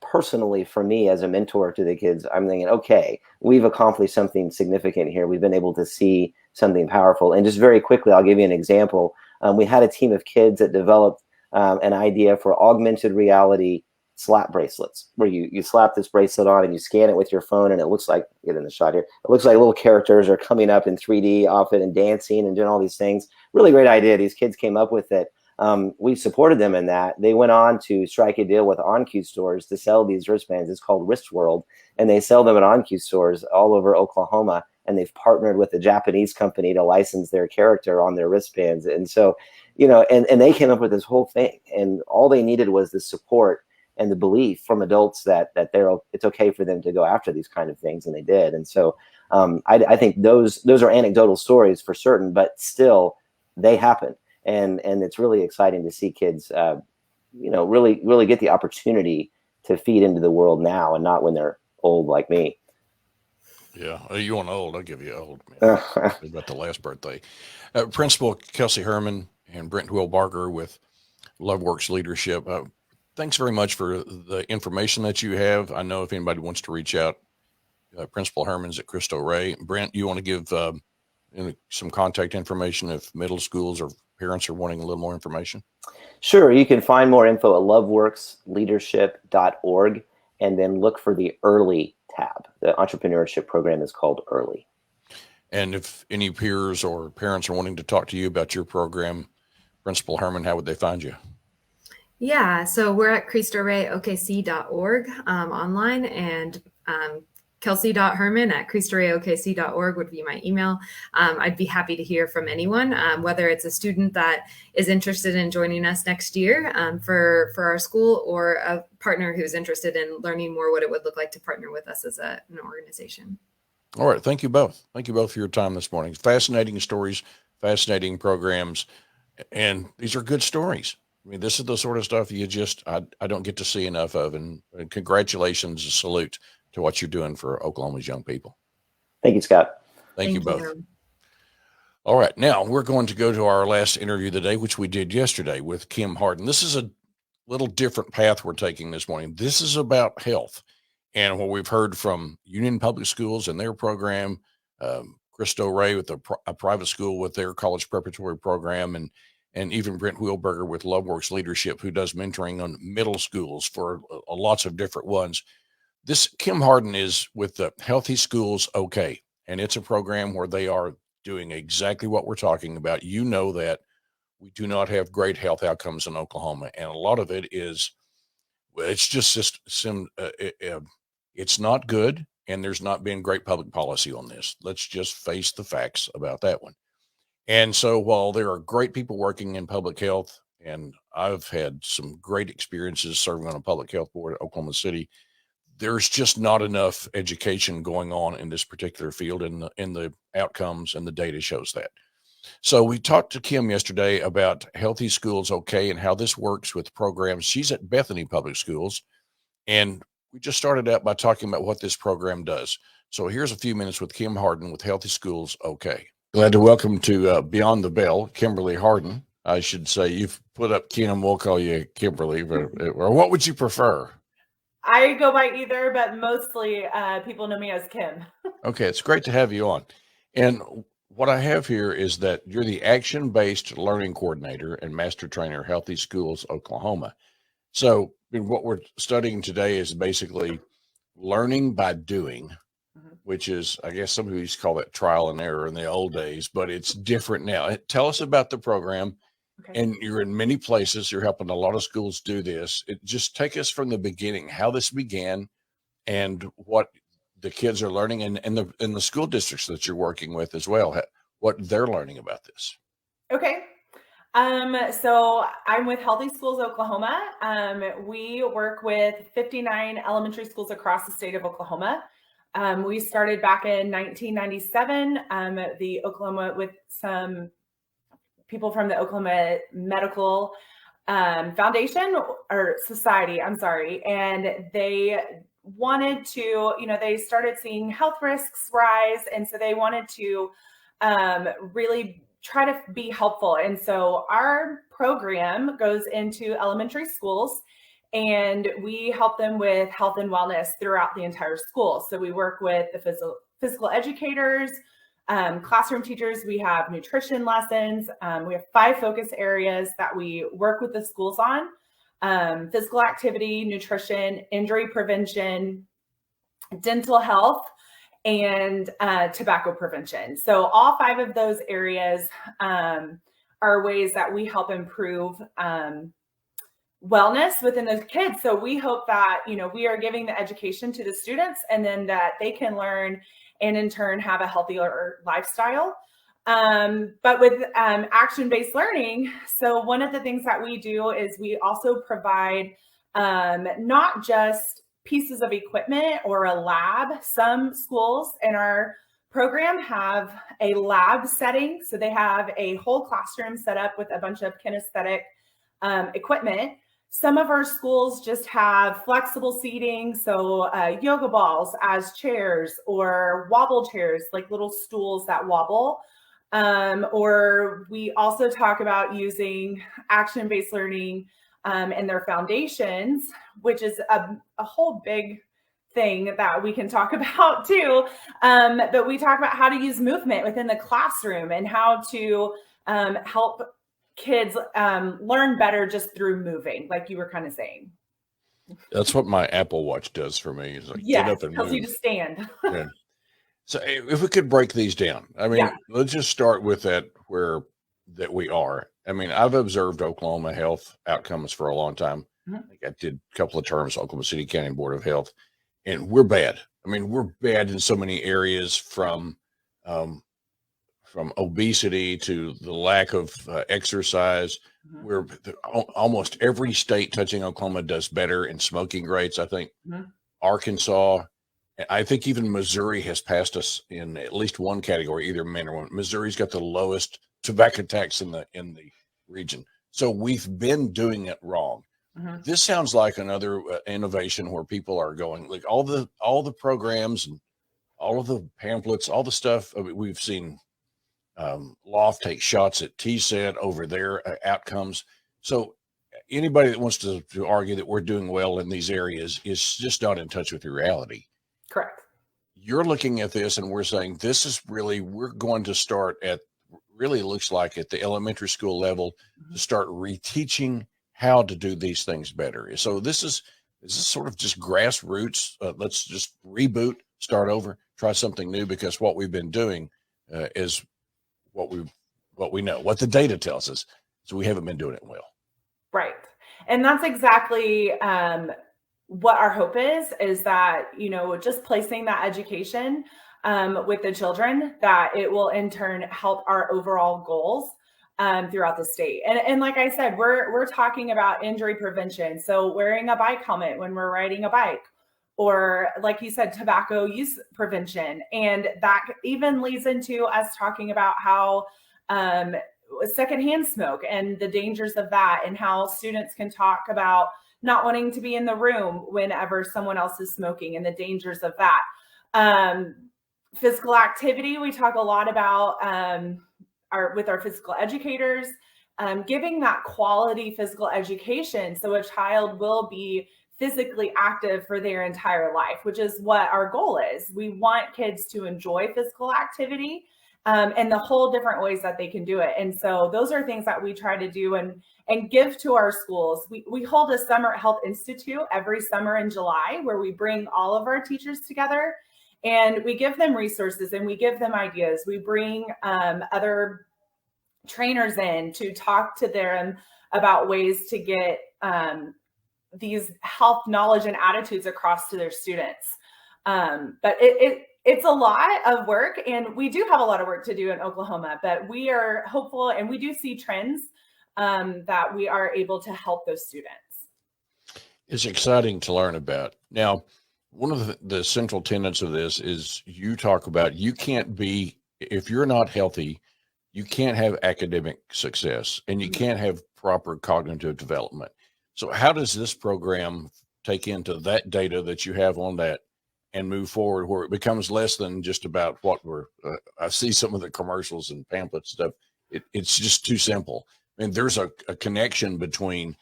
personally, for me as a mentor to the kids, I'm thinking, okay, we've accomplished something significant here. We've been able to see something powerful. And just very quickly, I'll give you an example. We had a team of kids that developed an idea for augmented reality slap bracelets, where you slap this bracelet on and you scan it with your phone, and it looks like, get in the shot here, it looks like little characters are coming up in 3D off it and dancing and doing all these things. Really great idea. These kids came up with it. We supported them in that. They went on to strike a deal with OnQ stores to sell these wristbands. It's called Wrist World, and they sell them at OnQ stores all over Oklahoma. And they've partnered with a Japanese company to license their character on their wristbands. And so, and they came up with this whole thing, and all they needed was the support and the belief from adults that it's okay for them to go after these kind of things, and they did. And so, I think those are anecdotal stories for certain, but still, they happen. And it's really exciting to see kids, really get the opportunity to feed into the world now, and not when they're old like me. Yeah, you want old? I'll give you old. Man. About the last birthday. Principal Kelsey Herman and Brent Wilbarger with LoveWorks Leadership. Thanks very much for the information that you have. I know if anybody wants to reach out, Principal Herman's at Cristo Rey. Brent, you want to give some contact information if middle schools or parents are wanting a little more information? Sure. You can find more info at loveworksleadership.org, and then look for the early tab. The entrepreneurship program is called Early. And if any peers or parents are wanting to talk to you about your program, Principal Herman, how would they find you? Yeah, so we're at CristoReyOKC.org online, and Kelsey.Herman at CristoReyOKC.org would be my email. I'd be happy to hear from anyone, whether it's a student that is interested in joining us next year for our school, or a partner who's interested in learning more what it would look like to partner with us as an organization. All right. Thank you both. Thank you both for your time this morning. Fascinating stories, fascinating programs, and these are good stories. I mean, this is the sort of stuff I don't get to see enough of, and congratulations, a salute to what you're doing for Oklahoma's young people. Thank you, Scott. Thank you both. All right. Now we're going to go to our last interview of the day, which we did yesterday with Kim Harden. This is a little different path we're taking this morning. This is about health and what we've heard from Union Public Schools and their program, Cristo Rey with a private school with their college preparatory program, and even Brent Wilbarger with LoveWorks Leadership, who does mentoring on middle schools for lots of different ones. This Kim Harden is with the Healthy Schools OK, and it's a program where they are doing exactly what we're talking about. You know that we do not have great health outcomes in Oklahoma, and a lot of it is, it's it's not good, and there's not been great public policy on this. Let's just face the facts about that one. And so while there are great people working in public health, and I've had some great experiences serving on a public health board at Oklahoma City, there's just not enough education going on in this particular field, and the outcomes and the data shows that. So we talked to Kim yesterday about Healthy Schools OK and how this works with programs. She's at Bethany Public Schools, and we just started out by talking about what this program does. So here's a few minutes with Kim Harden with Healthy Schools OK. Glad to welcome to Beyond the Bell, Kimberly Harden. I should say, you've put up Kim, we'll call you Kimberly, or what would you prefer? I go by either, but mostly people know me as Kim. Okay, it's great to have you on. And what I have here is that you're the action-based learning coordinator and master trainer, Healthy Schools, Oklahoma. So what we're studying today is basically learning by doing, which is, I guess some people used to call that trial and error in the old days, but it's different now. Tell us about the program. Okay. And you're in many places. You're helping a lot of schools do this. Just take us from the beginning, how this began and what the kids are learning, and the school districts that you're working with as well, what they're learning about this. Okay. So I'm with Healthy Schools Oklahoma. We work with 59 elementary schools across the state of Oklahoma. We started back in 1997, the Oklahoma with some people from the Oklahoma Medical Foundation or Society, I'm sorry. And wanted to, they started seeing health risks rise. And so they wanted to really try to be helpful. And so our program goes into elementary schools, and we help them with health and wellness throughout the entire school. So we work with the physical educators, classroom teachers. We have nutrition lessons. We have 5 focus areas that we work with the schools on: physical activity, nutrition, injury prevention, dental health, and tobacco prevention. So all 5 of those areas are ways that we help improve wellness within the kids. So we hope that, we are giving the education to the students, and then that they can learn and in turn have a healthier lifestyle. But with action-based learning, so one of the things that we do is we also provide not just pieces of equipment or a lab. Some schools in our program have a lab setting. So they have a whole classroom set up with a bunch of kinesthetic equipment. Some of our schools just have flexible seating, so yoga balls as chairs, or wobble chairs, like little stools that wobble. Or we also talk about using action-based learning and their foundations, which is a whole big thing that we can talk about too. But we talk about how to use movement within the classroom and how to help kids learn better just through moving, like you were kind of saying. That's what my Apple Watch does for me. Is like, Yeah, get up and tells you move. to stand. Yeah. So if we could break these down, I mean, Yeah. let's just start with that we are. I mean, I've observed Oklahoma health outcomes for a long time. Mhm. I think I did a couple of terms, Oklahoma City County Board of Health, and we're bad. I mean, we're bad in so many areas, from obesity to the lack of exercise. Mhm. Where almost every state touching Oklahoma does better in smoking rates. I think Mhm. Arkansas, I think even Missouri has passed us in at least one category, either men or women. Missouri's got the lowest tobacco tax in the region. So we've been doing it wrong. Mhm. This sounds like another innovation where people are going, like all the programs and all of the pamphlets, all the stuff. I mean, we've seen Loft take shots at TSET over their outcomes. So anybody that wants to argue that we're doing well in these areas is just not in touch with the reality. Correct. You're looking at this and we're saying this is really, we're going to start at, really looks like at the elementary school level, Mhm. to start reteaching how to do these things better. So is this sort of just grassroots? Let's just reboot, start over, try something new, because what we've been doing is what we know, what the data tells us. So we haven't been doing it well. Right. And that's exactly what our hope is that, just placing that education with the children, that it will in turn help our overall goals throughout the state. And like I said, we're talking about injury prevention. So wearing a bike helmet when we're riding a bike, or like you said, tobacco use prevention. And that even leads into us talking about how secondhand smoke and the dangers of that, and how students can talk about not wanting to be in the room whenever someone else is smoking, and the dangers of that. Physical activity, we talk a lot about with our physical educators, giving that quality physical education so a child will be physically active for their entire life, which is what our goal is. We want kids to enjoy physical activity and the whole different ways that they can do it. And so those are things that we try to do and give to our schools. We hold a summer health institute every summer in July, where we bring all of our teachers together and we give them resources and we give them ideas. We bring other trainers in to talk to them about ways to get these health knowledge and attitudes across to their students. But it's a lot of work, and we do have a lot of work to do in Oklahoma, but we are hopeful, and we do see trends that we are able to help those students. It's exciting to learn about. Now, one of the central tenets of this is you talk about, you can't be, if you're not healthy, you can't have academic success, and you can't have proper cognitive development. So how does this program take into that data that you have on that and move forward, where it becomes less than just about what I see some of the commercials and pamphlet stuff. It's just too simple. And there's a connection between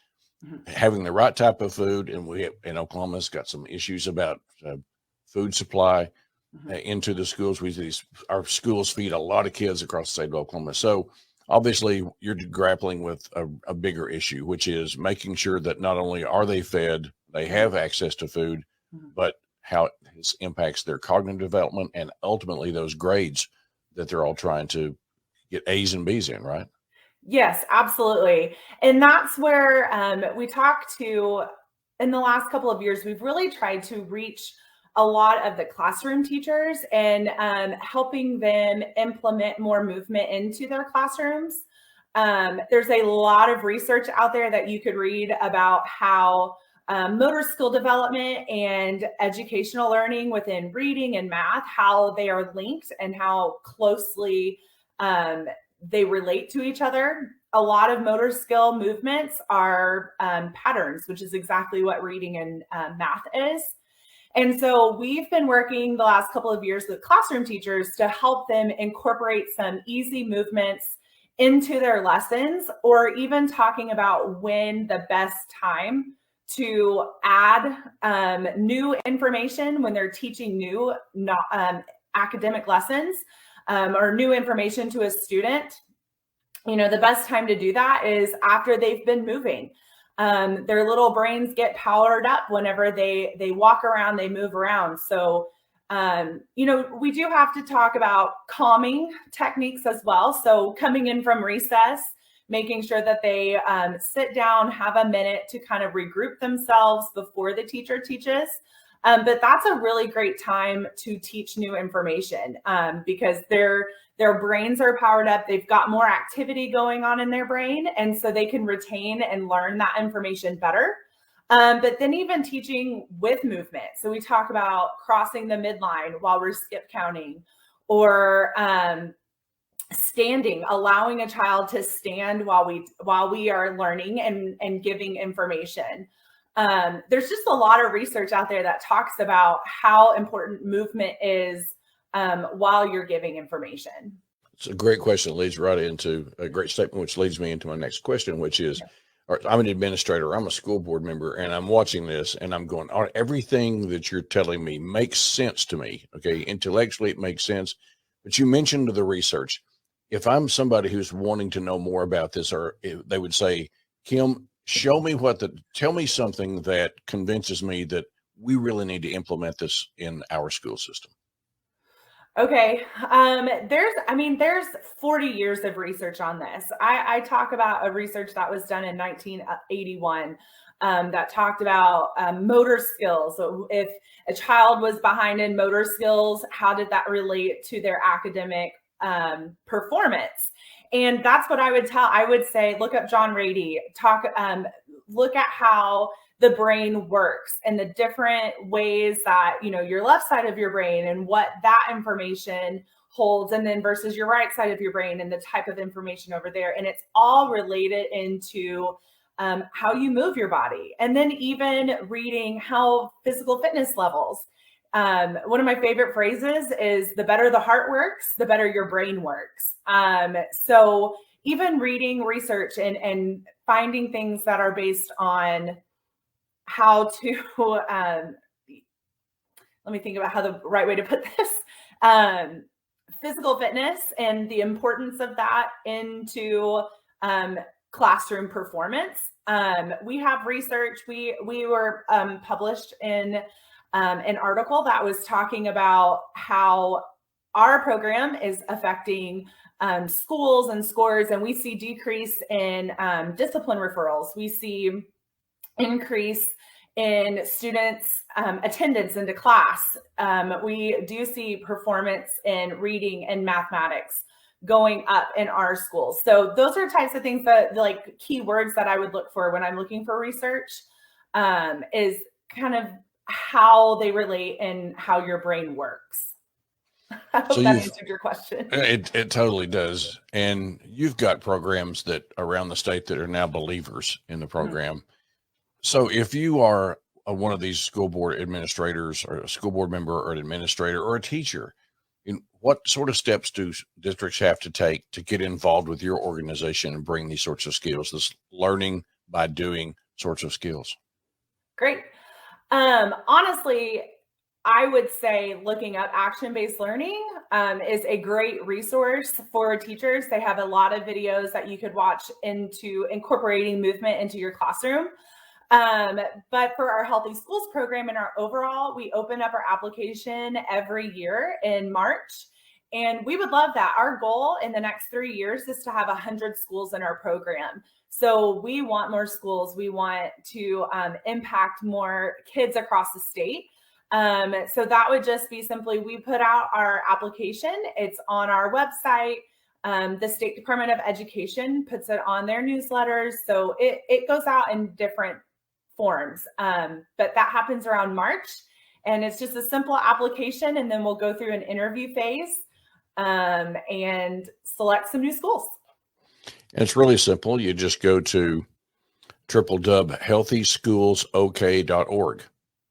having the right type of food, and we in Oklahoma's got some issues about food supply into the schools. Our schools feed a lot of kids across the state of Oklahoma. So obviously you're grappling with a bigger issue, which is making sure that not only are they fed, they have access to food, but how it impacts their cognitive development and ultimately those grades that they're all trying to get A's and B's in, right? Yes, absolutely. And that's where we talk to, in the last couple of years, we've really tried to reach a lot of the classroom teachers and helping them implement more movement into their classrooms. There's a lot of research out there that you could read about how motor skill development and educational learning within reading and math, how they are linked and how closely they relate to each other. A lot of motor skill movements are patterns, which is exactly what reading and math is. And so we've been working the last couple of years with classroom teachers to help them incorporate some easy movements into their lessons, or even talking about when the best time to add new information when they're teaching new academic lessons or new information to a student. You know, the best time to do that is after they've been moving. Their little brains get powered up whenever they walk around, they move around. So, you know, we do have to talk about calming techniques as well. So coming in from recess, making sure that they sit down, have a minute to kind of regroup themselves before the teacher teaches. But that's a really great time to teach new information because their brains are powered up. They've got more activity going on in their brain. And so they can retain and learn that information better. But then even teaching with movement. So we talk about crossing the midline while we're skip counting, or standing, allowing a child to stand while we are learning and giving information. There's just a lot of research out there that talks about how important movement is while you're giving information. It's a great question. It leads right into a great statement, which leads me into my next question, which is, I'm an administrator, I'm a school board member, and I'm watching this and I'm going, everything that you're telling me makes sense to me. Okay. Intellectually, it makes sense. But you mentioned the research. If I'm somebody who's wanting to know more about this, or they would say, Kim, tell me something that convinces me that we really need to implement this in our school system. Okay. There's 40 years of research on this. I talk about a research that was done in 1981 that talked about motor skills. So if a child was behind in motor skills, how did that relate to their academic performance? And that's what I would say, look up John Rady, look at how the brain works and the different ways that, you know, your left side of your brain and what that information holds, and then versus your right side of your brain and the type of information over there. And it's all related into how you move your body. And then even reading how physical fitness levels. One of my favorite phrases is, the better the heart works, the better your brain works. So even reading research and finding things that are based on how to, let me think about how the right way to put this, physical fitness and the importance of that into classroom performance. We have research, we were published in an article that was talking about how our program is affecting schools and scores, and we see decrease in discipline referrals. We see increase in students' attendance into class. We do see performance in reading and mathematics going up in our schools. So those are types of things that, like, keywords that I would look for when I'm looking for research, is kind of how they relate and how your brain works. I hope that answered your question. It totally does. And you've got programs that around the state that are now believers in the program. So if you are one of these school board administrators or a school board member or an administrator or a teacher, what sort of steps do districts have to take to get involved with your organization and bring these sorts of skills, this learning by doing sorts of skills? Great. Honestly, I would say looking up action-based learning is a great resource for teachers. They have a lot of videos that you could watch into incorporating movement into your classroom. But for our Healthy Schools program and our overall, we open up our application every year in March. And we would love that. Our goal in the next 3 years is to have 100 schools in our program. So we want more schools. We want to impact more kids across the state. So that would just be simply, we put out our application. It's on our website. The State Department of Education puts it on their newsletters. So it goes out in different forms. But that happens around March. And it's just a simple application. And then we'll go through an interview phase and select some new schools. And it's really simple. You just go to www.healthyschoolsok.org.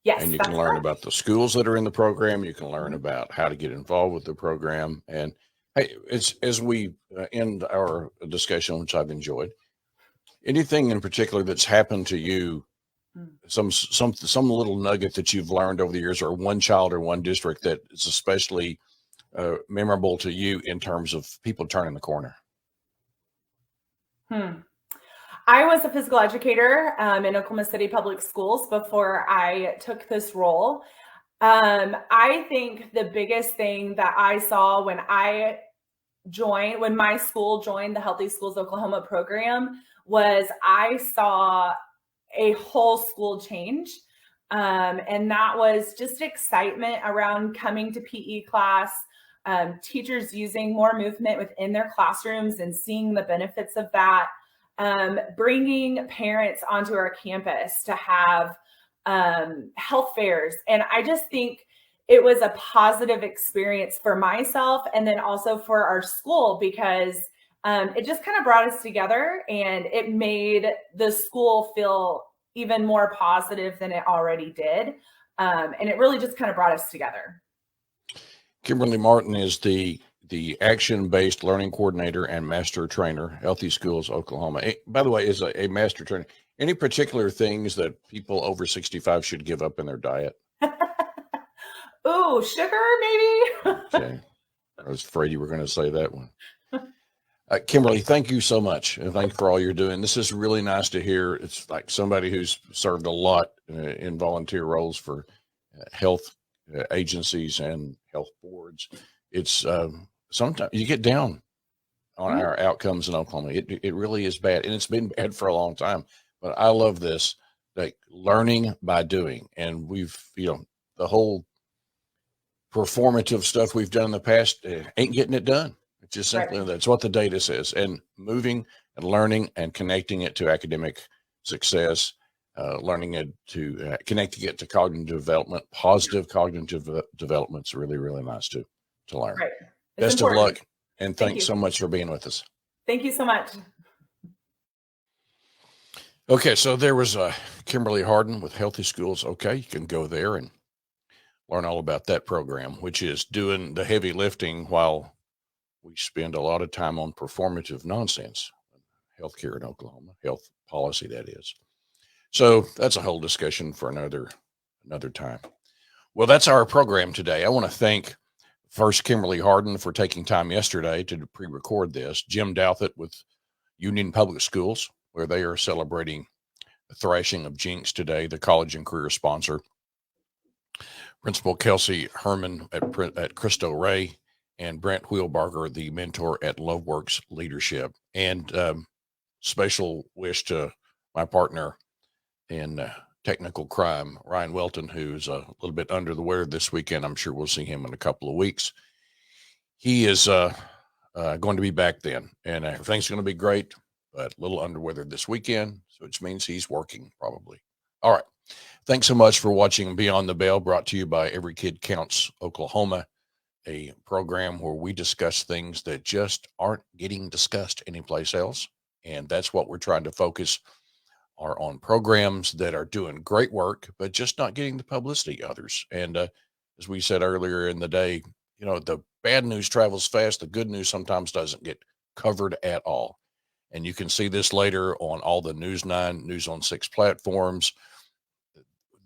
Yes, and you can learn about the schools that are in the program. You can learn about how to get involved with the program. And hey, it's as we end our discussion, which I've enjoyed, anything in particular that's happened to you, some little nugget that you've learned over the years, or one child or one district that is especially memorable to you in terms of people turning the corner? I was a physical educator in Oklahoma City Public Schools before I took this role. I think the biggest thing that I saw when my school joined the Healthy Schools Oklahoma program was I saw a whole school change. And that was just excitement around coming to PE class, teachers using more movement within their classrooms and seeing the benefits of that. Bringing parents onto our campus to have health fairs. And I just think it was a positive experience for myself and then also for our school, because it just kind of brought us together and it made the school feel even more positive than it already did. And it really just kind of brought us together. Kimberly Martin is the action-based learning coordinator and master trainer, Healthy Schools Oklahoma. By the way, is a master trainer. Any particular things that people over 65 should give up in their diet? Ooh, sugar, maybe. Okay. I was afraid you were going to say that one. Kimberly, thank you so much. And thanks for all you're doing. This is really nice to hear. It's like somebody who's served a lot in volunteer roles for health agencies and health boards. It's sometimes you get down on our outcomes in Oklahoma. It really is bad. And it's been bad for a long time. But I love this, like learning by doing. And we've, the whole performative stuff we've done in the past ain't getting it done. It's just simply that's what the data says. And moving and learning and connecting it to academic success, learning it to connecting it to cognitive development, positive cognitive development is really, really nice to learn. Right. Best of luck. And thanks so much for being with us. Thank you so much. Okay, so there was Kimberly Harden with Healthy Schools. Okay, you can go there and learn all about that program, which is doing the heavy lifting while we spend a lot of time on performative nonsense, healthcare in Oklahoma, health policy, that is. So that's a whole discussion for another time. Well, that's our program today. I want to thank first Kimberly Harden for taking time yesterday to pre-record this, Jim Douthit with Union Public Schools, where they are celebrating the thrashing of Jinx today, the college and career sponsor. Principal Kelsey Herman at Cristo Ray, and Brent Wheelbarger, the mentor at LoveWorks Leadership. And special wish to my partner in technical crime, Ryan Welton, who's a little bit under the weather this weekend. I'm sure we'll see him in a couple of weeks. He is going to be back then, and everything's going to be great, but a little under weather this weekend, which means he's working probably. All right. Thanks so much for watching Beyond the Bell, brought to you by Every Kid Counts Oklahoma, a program where we discuss things that just aren't getting discussed anyplace else. And that's what we're trying to focus are on programs that are doing great work, but just not getting the publicity others. And as we said earlier in the day, the bad news travels fast. The good news sometimes doesn't get covered at all. And you can see this later on all the News 9, News on 6 platforms.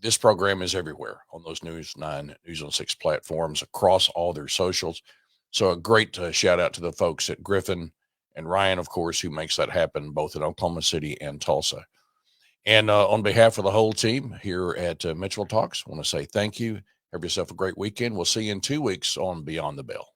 This program is everywhere on those News 9, News on 6 platforms across all their socials. So a great shout out to the folks at Griffin and Ryan, of course, who makes that happen both in Oklahoma City and Tulsa. And on behalf of the whole team here at Mitchell Talks, I want to say thank you. Have yourself a great weekend. We'll see you in 2 weeks on Beyond the Bell.